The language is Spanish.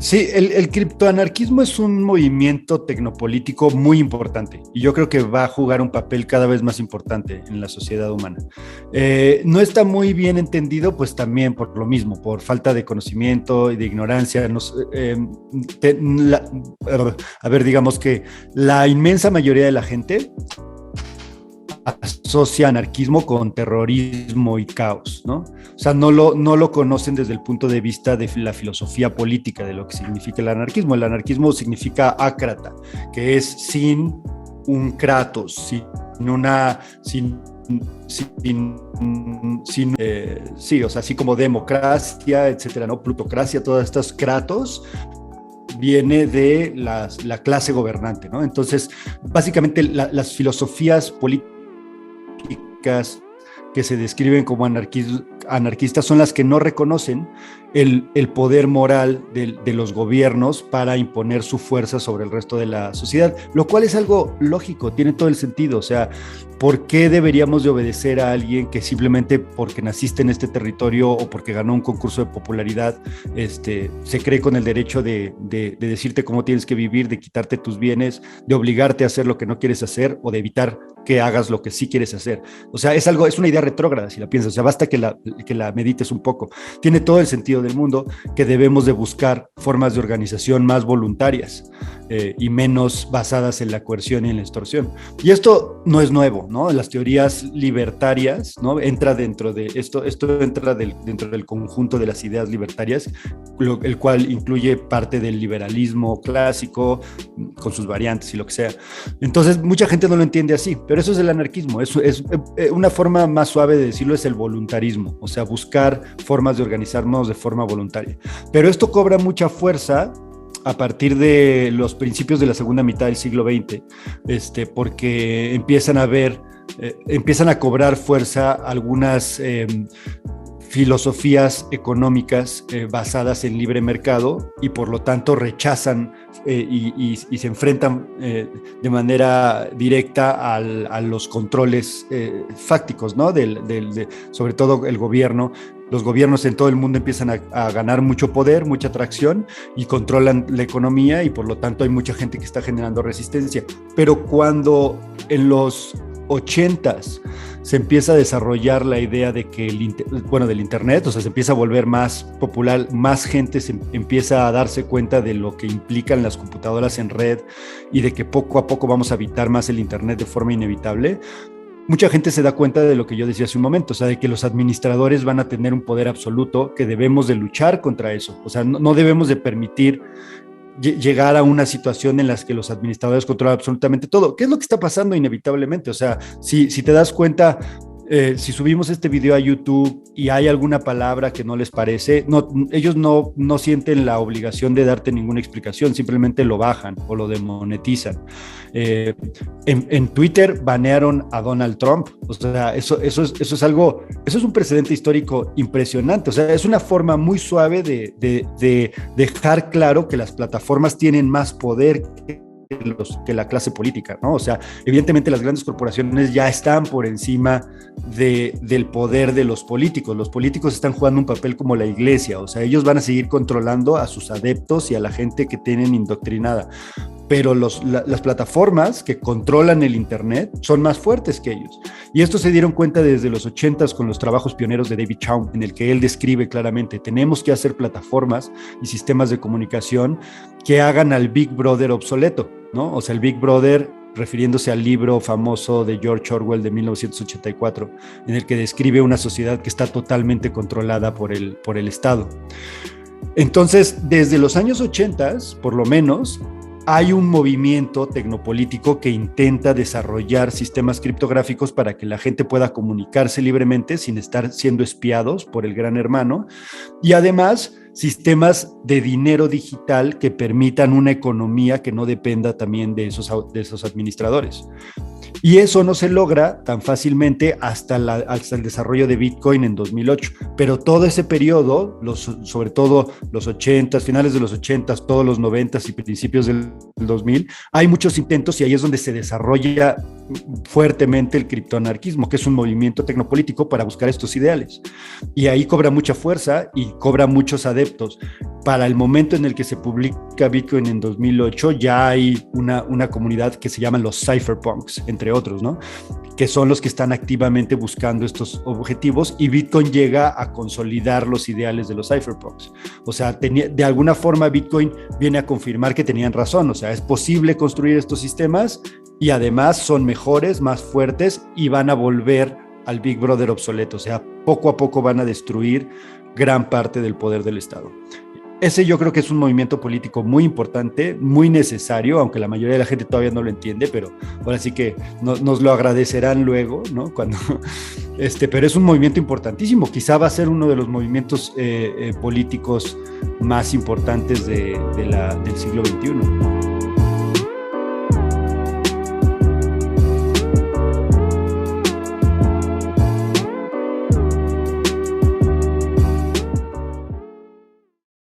Sí, el criptoanarquismo es un movimiento tecnopolítico muy importante y yo creo que va a jugar un papel cada vez más importante en la sociedad humana. No está muy bien entendido, pues también por lo mismo, por falta de conocimiento y de ignorancia. A ver, digamos que la inmensa mayoría de la gente asocia anarquismo con terrorismo y caos, ¿no? O sea, no lo conocen desde el punto de vista de la filosofía política de lo que significa el anarquismo. El anarquismo significa ácrata, que es sin un kratos, sin una, sí, o sea, así como democracia, etcétera, ¿no? Plutocracia, todas estas kratos viene de la clase gobernante, ¿no? Entonces, básicamente las filosofías políticas que se describen como anarquistas son las que no reconocen el poder moral de los gobiernos para imponer su fuerza sobre el resto de la sociedad, lo cual es algo lógico, tiene todo el sentido. O sea, ¿por qué deberíamos de obedecer a alguien que simplemente porque naciste en este territorio o porque ganó un concurso de popularidad se cree con el derecho de decirte cómo tienes que vivir, de quitarte tus bienes, de obligarte a hacer lo que no quieres hacer o de evitar que hagas lo que sí quieres hacer? O sea, es una idea retrógrada si la piensas. O sea, basta que la medites un poco. Tiene todo el sentido del mundo que debemos de buscar formas de organización más voluntarias y menos basadas en la coerción y en la extorsión. Y esto no es nuevo, ¿no? Las teorías libertarias, ¿no? Entra dentro de esto entra dentro del conjunto de las ideas libertarias, el cual incluye parte del liberalismo clásico con sus variantes y lo que sea. Entonces, mucha gente no lo entiende así, pero eso es el anarquismo. Es una forma más suave de decirlo, es el voluntarismo, o sea, buscar formas de organizarnos de forma voluntaria. Pero esto cobra mucha fuerza a partir de los principios de la segunda mitad del siglo XX, porque empiezan a cobrar fuerza algunas filosofías económicas basadas en libre mercado y por lo tanto rechazan y se enfrentan de manera directa a los controles fácticos, ¿no? Sobre todo el gobierno. Los gobiernos en todo el mundo empiezan a ganar mucho poder, mucha atracción y controlan la economía y por lo tanto hay mucha gente que está generando resistencia. Pero cuando en los 80s se empieza a desarrollar la idea de que del internet, o sea, se empieza a volver más popular, más gente se empieza a darse cuenta de lo que implican las computadoras en red y de que poco a poco vamos a habitar más el internet de forma inevitable. Mucha gente se da cuenta de lo que yo decía hace un momento, o sea, de que los administradores van a tener un poder absoluto, que debemos de luchar contra eso. O sea, no debemos de permitir llegar a una situación en la que los administradores controlan absolutamente todo. ¿Qué es lo que está pasando inevitablemente? O sea, si te das cuenta, si subimos este video a YouTube y hay alguna palabra que no les parece, ellos no sienten la obligación de darte ninguna explicación, simplemente lo bajan o lo demonetizan. En Twitter banearon a Donald Trump. O sea, eso es un precedente histórico impresionante. O sea, es una forma muy suave de dejar claro que las plataformas tienen más poder que la clase política, ¿no? O sea, evidentemente las grandes corporaciones ya están por encima del poder de los políticos. Los políticos están jugando un papel como la iglesia, o sea, ellos van a seguir controlando a sus adeptos y a la gente que tienen indoctrinada. Pero las plataformas que controlan el internet son más fuertes que ellos. Y esto se dieron cuenta desde los 80s con los trabajos pioneros de David Chaum, en el que él describe claramente, tenemos que hacer plataformas y sistemas de comunicación que hagan al Big Brother obsoleto, ¿no? O sea, el Big Brother, refiriéndose al libro famoso de George Orwell de 1984, en el que describe una sociedad que está totalmente controlada por el Estado. Entonces, desde los años 80, por lo menos, hay un movimiento tecnopolítico que intenta desarrollar sistemas criptográficos para que la gente pueda comunicarse libremente sin estar siendo espiados por el gran hermano, y además sistemas de dinero digital que permitan una economía que no dependa también de esos administradores. Y eso no se logra tan fácilmente hasta el desarrollo de Bitcoin en 2008. Pero todo ese periodo, sobre todo los 80, finales de los 80, todos los 90 y principios del 2000, hay muchos intentos y ahí es donde se desarrolla fuertemente el criptoanarquismo, que es un movimiento tecnopolítico para buscar estos ideales. Y ahí cobra mucha fuerza y cobra muchos adeptos. Para el momento en el que se publica Bitcoin en 2008, ya hay una comunidad que se llaman los cypherpunks, entre otros, ¿no? Que son los que están activamente buscando estos objetivos, y Bitcoin llega a consolidar los ideales de los cypherpunks. O sea, de alguna forma Bitcoin viene a confirmar que tenían razón. O sea, es posible construir estos sistemas y además son mejores, más fuertes, y van a volver al Big Brother obsoleto. O sea, poco a poco van a destruir gran parte del poder del Estado. Ese yo creo que es un movimiento político muy importante, muy necesario, aunque la mayoría de la gente todavía no lo entiende, pero ahora sí que nos lo agradecerán luego, ¿no? Pero es un movimiento importantísimo. Quizá va a ser uno de los movimientos políticos más importantes del siglo XXI.